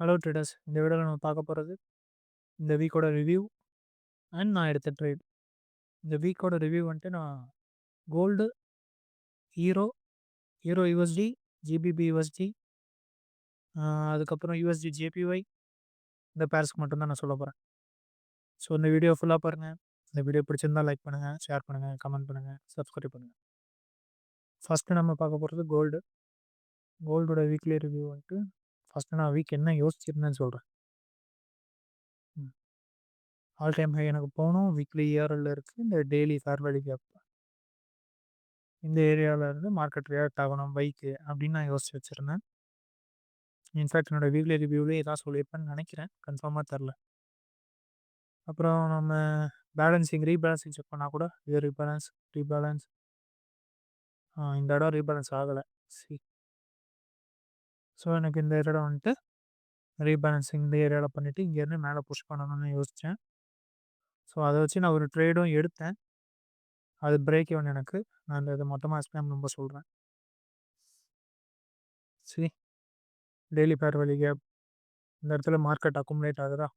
Hello traders. இந்த வீடியோவில் நம்ம பார்க்க போகிறது இந்த வீக்கோட ரிவ்யூ அண்ட் நான் எடுத்த ட்ரேட். இந்த வீக்கோட ரிவ்யூ வந்துட்டு நான் gold, euro, euro USD, GBP USD, அதுக்கப்புறம் யூஎஸ்டி ஜேபிஒய், இந்த பேர்ஸ்க்கு மட்டும்தான் நான் சொல்ல போகிறேன். ஸோ இந்த வீடியோ ஃபுல்லாக பாருங்கள். இந்த வீடியோ பிடிச்சிருந்தா லைக் பண்ணுங்கள், ஷேர் பண்ணுங்கள், கமெண்ட் பண்ணுங்கள், சப்ஸ்கிரைப் பண்ணுங்கள். ஃபஸ்ட்டு நம்ம பார்க்க போகிறது கோல்டு. கோல்டோட வீக்லி ரிவ்யூ வந்துட்டு ஃபஸ்ட்டு நான் வீக் என்ன யோசிச்சிருந்தேன்னு சொல்கிறேன். ஆல் டைம் ஹை எனக்கு போகணும். வீக்லி இயரில் இருக்குது. இந்த டெய்லி ஃபேர் வேல்யூ கேப் இந்த ஏரியாவில் இருந்து மார்க்கெட் ரியாக்ட் ஆகணும் பைக்கு அப்படின்னு நான் யோசிச்சு வச்சுருந்தேன். இன்ஃபேக்ட் என்னோடய வீக்லி ரிவ்யூவிலே இதான் சொல்லியிருப்பேன்னு நினைக்கிறேன், கன்ஃபார்மாக தெரில. அப்புறம் நம்ம ரீபேலன்சிங் செக் பண்ணால் கூட இது ரீபேலன்ஸ் இந்த இடம் ரீபேலன்ஸ் ஆகலை. ஸோ எனக்கு இந்த இடம் வந்துட்டு ரீபேலன்சிங் இந்த ஏரியாவில் பண்ணிவிட்டு இங்கேருந்து மேலே புஷ் பண்ணணும்னு யோசித்தேன். ஸோ அதை வச்சு நான் ஒரு ட்ரேடும் எடுத்தேன். அது பிரேக் ஈவன் எனக்கு. நான் இந்த இதை மொத்தமாக எக்ஸ்பிளைன் ரொம்ப சொல்கிறேன். சரி, டெய்லி ஃபேர் வேல்யூ கேப் இந்த இடத்துல மார்க்கெட் அக்குமுலேட் ஆகுதா?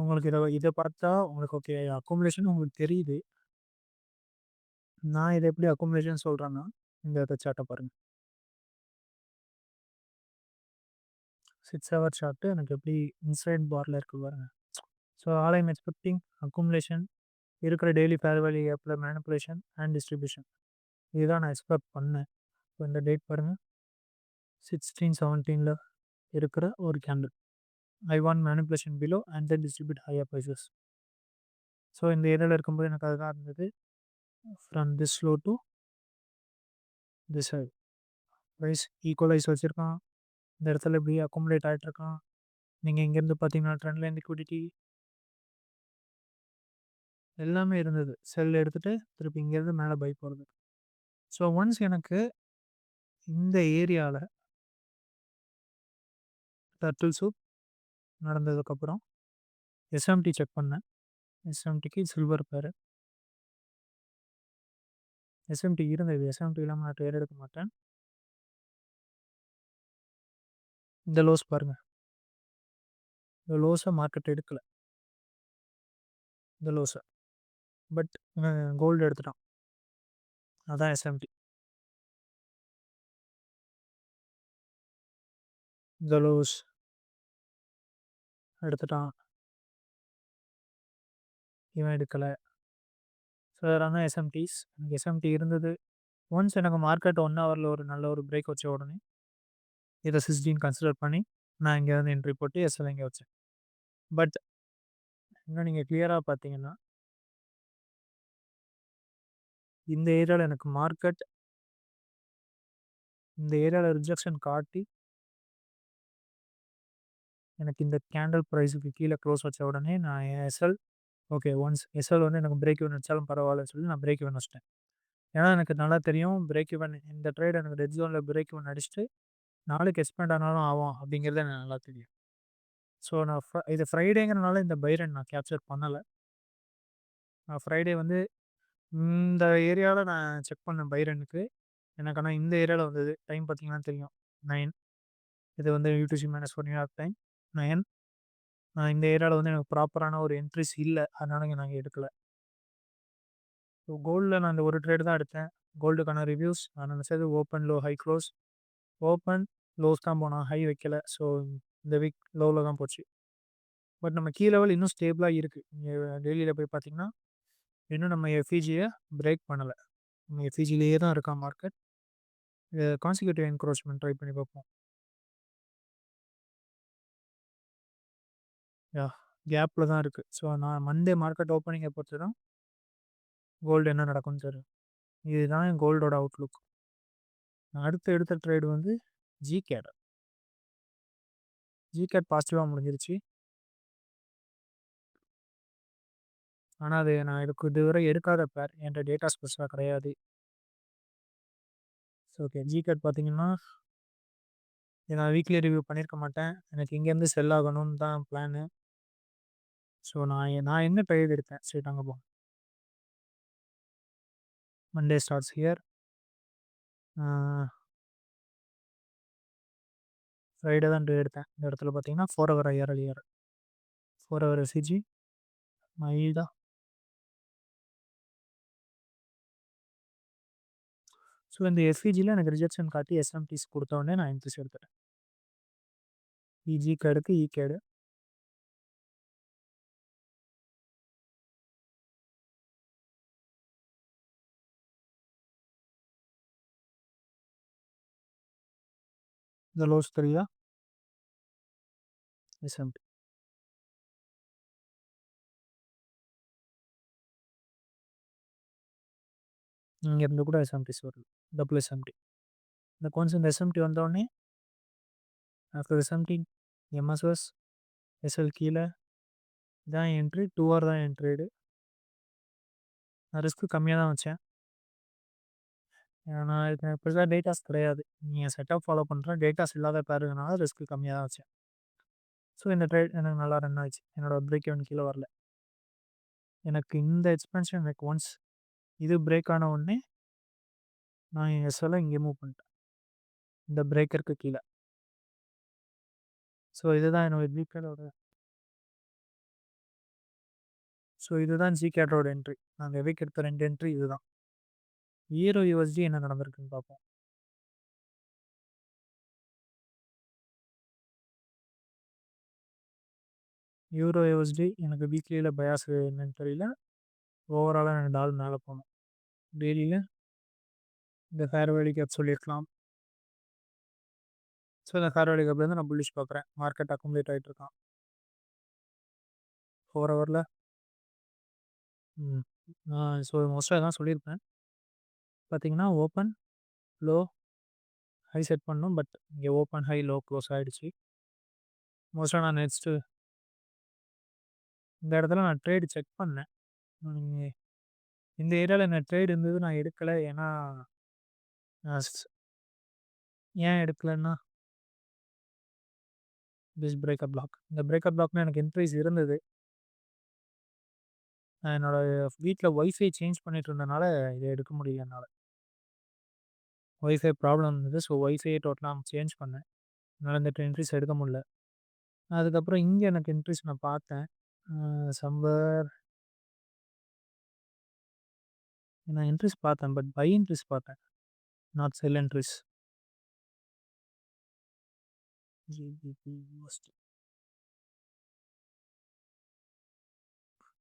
உங்களுக்கு இதை பார்த்தா உங்களுக்கு ஓகே, அக்குமுலேஷன் உங்களுக்கு தெரியுது. நான் இதை எப்படி அக்குமுலேஷன் சொல்கிறேன்னா, இந்த இதை சார்ட்டை பாருங்கள். 6 ஹவர் சார்ட்டு எனக்கு எப்படி இன்சைட் பாரில் இருக்குது பாருங்கள். So all I'm expecting accumulation இருக்கிற டெய்லி ஃபேர் வேல்யூ கேப்பில் மேனிப்புலேஷன் அண்ட் டிஸ்ட்ரிபியூஷன். இதுதான் நான் எக்ஸ்பெக்ட் பண்ணேன். இப்போ இந்த டேட் பாருங்கள், 16/17 இருக்கிற ஒரு candle. I want manipulation below and then distribute higher prices. So இந்த ஏரியாவில் இருக்கும்போது எனக்கு அதுதான் இருந்தது. From this low to this high price equalise வச்சுருக்கான். இந்த இடத்துல இப்படி அக்குமுலேட் ஆகிட்ருக்கான். நீங்கள் இங்கேருந்து பார்த்தீங்கன்னா ட்ரெண்ட் லைன் லிக்விடிட்டி எல்லாமே இருந்தது. செல் எடுத்துகிட்டு திருப்பி இங்கேருந்து மேலே பை போகிறது. ஸோ ஒன்ஸ் எனக்கு இந்த ஏரியாவில் டர்ட்டில் சூப் நடந்ததுக்கப்புறம் எஸ்எம்டி செக் பண்ணேன். எஸ்எம்டிக்கு சில்வர் பேர் எஸ்எம்டி இருந்தது. எஸ்எம்டி இல்லாமல் நான் ட்ரேட் எடுக்க மாட்டேன். இந்த லோஸ் பாருங்கள், இந்த லோஸை மார்க்கெட் எடுக்கலை. இந்த லோஸை பட் கோல்டு எடுத்துட்டான். அதான் எஸ்எம்டி. இந்த லோஸ் எடுத்துட்டான், இவன் எடுக்கலை. ஸோ அதெல்லாம் எஸ்எம்டிஸ். எனக்கு எஸ்எம்டி இருந்தது. ஒன்ஸ் எனக்கு மார்க்கெட் 1 ஹவரில் ஒரு நல்ல ஒரு பிரேக் வச்ச உடனே இதை 16 கன்சிடர் பண்ணி நான் இங்கே வந்து என்ட்ரி போட்டு எஸ்எல் இங்கே வச்சேன். பட் இன்னும் நீங்கள் கிளியராக பார்த்தீங்கன்னா இந்த ஏரியாவில் எனக்கு மார்க்கெட் இந்த ஏரியாவில் ரிஜெக்ஷன் காட்டி எனக்கு இந்த கேண்டில் ப்ரைஸுக்கு கீழே க்ளோஸ் வச்ச உடனே நான் எஸ்எல் ஓகே ஒன்ஸ் எஸ்எல் வந்து எனக்கு பிரேக் ஈவன் வச்சாலும் பரவாயில்லன்னு சொல்லி நான் பிரேக் ஈவன் வச்சிட்டேன். ஏன்னா எனக்கு நல்லா தெரியும் பிரேக் ஈவன் இந்த ட்ரேட் எனக்கு ரெட் ஜோனில் பிரேக் ஈவன் அடிச்சுட்டு நாளைக்கு எக்ஸ்பேண்ட் ஆனாலும் ஆகும் அப்படிங்கிறது எனக்கு நல்லா தெரியும். ஸோ நான் இது ஃப்ரைடேங்கிறனால இந்த பைரன் நான் கேப்சர் பண்ணலை. நான் ஃப்ரைடே வந்து இந்த ஏரியாவில் நான் செக் பண்ணேன் பைரனுக்கு. எனக்கு ஆனால் இந்த ஏரியாவில் வந்தது. டைம் பார்த்தீங்கன்னா தெரியும் 9. இது வந்து UTC-1 நியூயார்க் டைம் 9. இந்த ஏரியாவில் வந்து எனக்கு ப்ராப்பரான ஒரு என்ட்ரிஸ் இல்லை. அதனால இங்கே நாங்கள் எடுக்கலை. ஸோ கோல்டில் நான் இந்த ஒரு ட்ரேடு தான் எடுத்தேன். கோல்டுக்கான ரிவ்யூஸ் நான் நினச்சது open low high close. Open lows தான் போனால் ஹை வைக்கலை. ஸோ இந்த வீக் லோவில் தான் போச்சு. பட் நம்ம கீ லெவல் இன்னும் ஸ்டேபிளாக இருக்குது. நீங்கள் டெய்லியில் போய் பார்த்தீங்கன்னா இன்னும் நம்ம எஃப்இஜியை பிரேக் பண்ணலை. நம்ம எஃப்இஜிலேயே தான் இருக்கான் மார்க்கெட். கான்சிக்யூட்டிவ் என்க்ரோச்மெண்ட் ட்ரை பண்ணி பார்ப்போம். கேப்பில் தான் இருக்குது. ஸோ நான் மண்டே மார்க்கெட் ஓப்பனிங்கை பொறுத்து தான் கோல்டு என்ன நடக்கும்னு தெரியும். இதுதான் என் கோல்டோட அவுட்லுக். நான் அடுத்து எடுத்த ட்ரேடு வந்து ஜிகேட் பாசிட்டிவாக முடிஞ்சிருச்சு. ஆனால் அது நான் இதுவரை எடுக்காத பேர். என்கிட்ட டேட்டா ஸ்பெஷலாக கிடையாது. ஸோ ஓகே, ஜிகேட் பார்த்தீங்கன்னா நான் வீக்லி ரிவ்யூ பண்ணியிருக்க மாட்டேன். எனக்கு இங்கேருந்து செல் ஆகணும்னு தான் பிளானு. ஸோ நான் என்ன ட்ரேட் எடுத்தேன் ஸ்ட்ரெயிட் அங்கே போகும். Monday starts here. ஃப்ரைடே தான் ட்ரேட் எடுத்தேன். இந்த இடத்துல பார்த்தீங்கன்னா, 4 ஹவர் ஐஆர் எல்இஆர் 4 ஹவர் எஸ்இஜி மைல்டா. ஸோ இந்த எஸ்இஜில எனக்கு ரிஜெக்ஷன் காட்டி எஸ்எம்டிஸ் குடுத்த உடனே நான் என்ட்ரிஸ் எடுத்துட்டேன். இஜி கேடுக்கு இ கேடு. இந்த லோஸ் தெரியுதா? எஸ்எம்டி. இங்கேருந்து கூட எஸ்எம்டிஸ் வருது. Double SMT. இந்த கொஞ்சம் இந்த எஸ்எம்டி வந்தோடனே ஆஃப்டர் எஸ்எம்டி எம்எஸ்எஸ் எஸ்எல் கீழ இதான் என்ட்ரி. 2 ஹவர் தான் என் ட்ரேடு. நான் ரிஸ்க் கம்மியா தான் வச்சேன். ஏன்னா இதுக்கு பெருசா டேட்டாஸ் கிடையாது. நீங்க செட்டப் ஃபாலோ பண்றேன். டேட்டாஸ் இல்லாத பேருங்கனால ரிஸ்க் கம்மியா தான் வச்சேன். ஸோ இந்த ட்ரேட் எனக்கு நல்லா ரன் ஆச்சு. என்னோட பிரேக் ஈவன் கீழ வரல. எனக்கு இந்த எக்ஸ்பென்ஷன் எனக்கு ஒன்ஸ் இது பிரேக் ஆன உடனே நான் என் எஸ்எல்ல இங்கே மூவ் பண்ணிட்டேன். இந்த பிரேக்கருக்கு கீழ. ஸோ இதுதான் என்னோட ஜிகேடோட இதுதான் ஜிகேடோட என்ட்ரி. நான் வெவிக் எடுத்த 2 என்ட்ரி இதுதான். ஈரோ யுஎஸ்டி என்ன நடந்திருக்குன்னு பார்ப்போம். யூரோ யுஎஸ்டி எனக்கு வீக்லியில பயாஸ் என்னன்னு தெரியல. ஓவராலா எனக்கு டால் மேல போணும். டெய்லியில இந்த ஃபேர் வேல்யூ கேப் சொல்லியிருக்கலாம். ஸோ இந்த ஃபேர் வேல்யூ கேப்லேருந்து நான் புல்லிஷ் பார்க்குறேன். மார்க்கெட் அக்குமுலேட் ஆகிட்டு இருக்கான். 4 ஹவரில் நான் ஸோ மோஸ்ட்டாக தான் சொல்லியிருப்பேன். பார்த்தீங்கன்னா ஓப்பன் லோ ஹை செட் பண்ணணும். பட் இங்கே ஓப்பன் ஹை லோ க்ளோஸ் ஆகிடுச்சு. மோஸ்ட்டாக நான் நெக்ஸ்ட்டு இந்த இடத்துல நான் ட்ரேடு செக் பண்ணேன். ம், இந்த ஏரியாவில் என்ன ட்ரேட் இருந்தது நான் எடுக்கலை. ஏன்னா நான் ஏன் எடுக்கலைன்னா திஸ் பிரேக்கப் பிளாக். இந்த பிரேக்கப் பிளாக்னா எனக்கு என்ட்ரிஸ் இருந்தது. நான் என்னோட வீட்டில் ஒய்ஃபை சேஞ்ச் பண்ணிட்டு இருந்தனால இதை எடுக்க முடியல என்னால். ஒய்ஃபை ப்ராப்ளம் இருந்தது. ஸோ ஒய்ஃபையை டோட்டலாக சேஞ்ச் பண்ணேன். அதனால் இந்த என்ட்ரிஸ் எடுக்க முடியல. அதுக்கப்புறம் இங்கே எனக்கு என்ட்ரிஸ் நான் பார்த்தேன். சம்வேர் நான் என்ட்ரிஸ் பார்த்தேன். பட் பை என்ட்ரிஸ் பார்த்தேன். Not sell entries.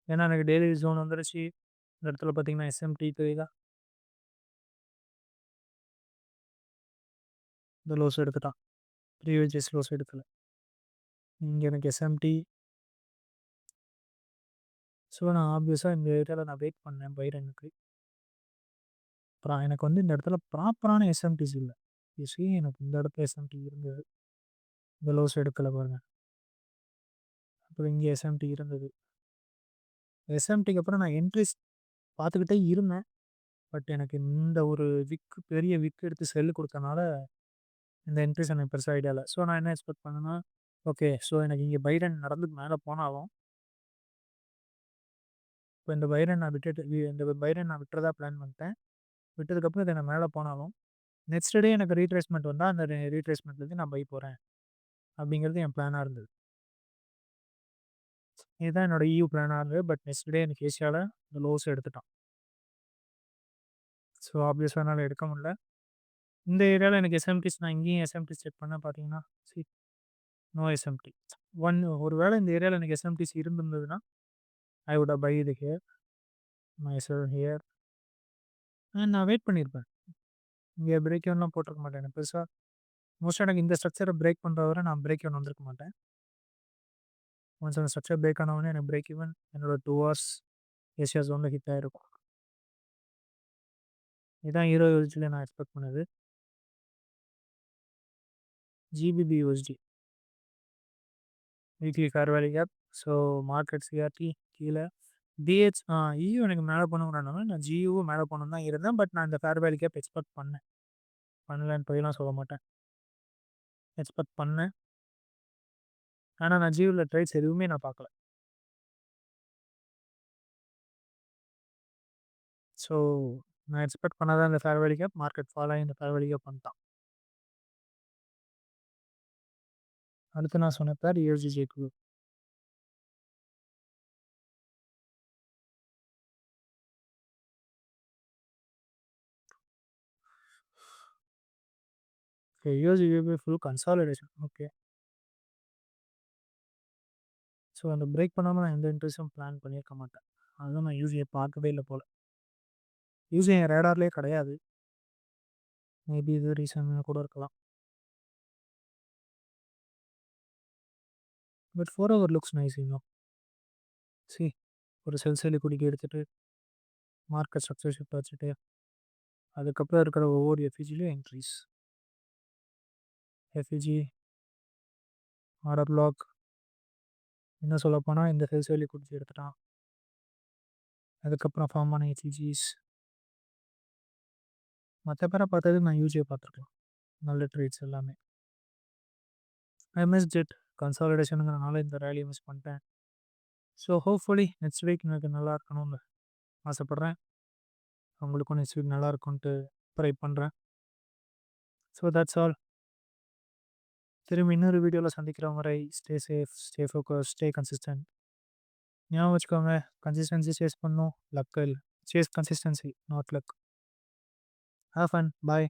ஏன்னா எனக்கு டெய்லி ஜோன் வந்துருச்சு. இந்த இடத்துல பார்த்தீங்கன்னா எஸ்எம்டி தெரியுதா? இந்த லோஸ் எடுத்துட்டான். ப்ரீவியஸ் லோஸ் எடுக்கல. இங்கே எனக்கு எஸ்எம்டி. ஸோ நான் ஆப்வியஸாக இந்த ஏரியாவில் நான் வெயிட் பண்ணேன் பைரனுக்கு. அப்புறம் எனக்கு வந்து இந்த இடத்துல ப்ராப்பரான எஸ்எம்டிஸ் இல்லை. எனக்கு இந்த இடத்துல எஸ்எம்டி இருந்தது. இந்த லோஸ் எடுக்கல பாருங்க. அப்புறம் இங்கே எஸ்எம்டி இருந்தது. எஸ்எம்டிக்கு அப்புறம் நான் என்ட்ரிஸ் பார்த்துக்கிட்டே இருந்தேன். பட் எனக்கு இந்த ஒரு பெரிய விக் எடுத்து செல்லு கொடுத்தனால இந்த என்ட்ரிஸ் எனக்கு பெருசாக ஐடியா இல்லை. ஸோ நான் என்ன எக்ஸ்பெக்ட் பண்ணேன்னா, ஓகே ஸோ எனக்கு இங்கே பைரன் நடந்து மேலே போனாலும் இப்போ இந்த பைரன் நான் விட்டுறதா பிளான் பண்ணிட்டேன். விட்டதுக்கப்புறம் இதை நான் மேலே போனாலும் நெக்ஸ்ட் டே எனக்கு ரீட்ரேஸ்மெண்ட் வந்தால் அந்த ரீட்ரேஸ்மெண்ட்லேருந்து நான் பை போகிறேன் அப்படிங்கிறது என் பிளானாக இருந்தது. இதுதான் என்னோட இயூ பிளானாக இருந்தது. பட் நெக்ஸ்ட் டே எனக்கு ஏசியாவில் இந்த லோஸ் எடுத்துட்டான். ஸோ ஆப்வியஸாக என்னால் எடுக்க முடியல. இந்த ஏரியாவில் எனக்கு எஸ்எம்டிஸ் நான் இங்கேயும் எஸ்எம்டிஸ் செக் பண்ண பார்த்தீங்கன்னா நோ எஸ்எம்டி. ஒரு வேளை இந்த ஏரியாவில் எனக்கு எஸ்எம்டிஸ் இருந்திருந்ததுன்னா ஐ வுட் பை இது ஹியர் மை செல் ஹியர் நான் வெயிட் பண்ணியிருப்பேன். இங்கே பிரேக் எவன்லாம் போட்டிருக்க மாட்டேன். எனக்கு பெருசாக மோஸ்ட்டாக எனக்கு இந்த ஸ்ட்ரக்சரை பிரேக் பண்ணுற வரை நான் பிரேக் எவன் வந்திருக்க மாட்டேன். ஒன்ஸ் அந்த ஸ்ட்ரக்சர் பிரேக் ஆனவொடனே எனக்கு பிரேக் ஈவன் என்னோட 2 ஹவர்ஸ் ஏசியா ஜோனில் ஹிட் ஆகிருக்கும். இதுதான் ஹீரோ யூஎஸ்டியில் நான் எக்ஸ்பெக்ட் பண்ணது. GBP USD weekly fair value gap. So market CRT கீழே டிஹெச் இயூ எனக்கு மேலே போகணுங்கிறனால நான் ஜியூவும் மேலே போகணுன்னு தான் இருந்தேன். பட் நான் இந்த ஃபேர் வேல்யூ கேப் எக்ஸ்பெக்ட் பண்ணேன். பண்ணலன்னு போயெல்லாம் சொல்ல மாட்டேன். எக்ஸ்பெக்ட் பண்ணேன். ஆனால் நான் ஜியூவில் ட்ரேட்ஸ் எதுவுமே நான் பார்க்கல. ஸோ நான் எக்ஸ்பெக்ட் பண்ணாதான் இந்த fair value gap market fall ஆகி இந்த ஃபேர் வேல்யூ கேப் பண்ணிட்டான். அடுத்து நான் சொன்ன பேர் USG Jacob. Okay. USG Jacob full consolidation. Okay. So அந்த பிரேக் பண்ணாம நான் எந்த இன்ட்ரெஸ்ட்டும் பிளான் பண்ணியிருக்க மாட்டேன். அதுவும் நான் யூசியை பார்க்கவே இல்ல போல. யூசி என் ரேடார்லயே கிடையாது. மேபி இது ரீசனா கூட இருக்கலாம். But 4 hour looks nice you know. C ஒரு செல்செல்லி குடிக்க எடுத்துட்டு மார்க்கெட் ஸ்ட்ரக்சர் ஷிஃப்ட் வச்சுட்டு அதுக்கப்புறம் இருக்கிற ஒவ்வொரு எஃப்இஜிலையும் என்ட்ரிஸ். எஃப்இஜி, ஆர்டர் பிளாக், இன்னும் சொல்லப்போனால் இந்த செல்செல்லி குடிச்சு எடுத்துட்டான். அதுக்கப்புறம் ஃபார்ம் ஆன ஹெச்இஜிஸ். மற்ற பேரை பார்த்தது நான் யூஜியை பார்த்துருக்கலாம். நல்ல ட்ரேட்ஸ் எல்லாமே. I miss it. கன்சாலிடேஷனுங்கிறனால இந்த ரேலியை மிஸ் பண்ணிட்டேன். ஸோ ஹோப்ஃபுல்லி நெக்ஸ்ட் வீக் எனக்கு நல்லா இருக்கணும்னு ஆசைப்பட்றேன். உங்களுக்கும் நெக்ஸ்ட் வீக் நல்லா இருக்கும்ன்ட்டு ப்ரை பண்ணுறேன். So that's all. திரும்பி இன்னொரு வீடியோவில் சந்திக்கிற வரை stay safe, stay focus, stay consistent. ஞாபகம் வச்சுக்கோங்க, கன்சிஸ்டன்சி சேஸ் பண்ணணும், லக் இல்லை. Chase consistency, not luck. Have fun. Bye.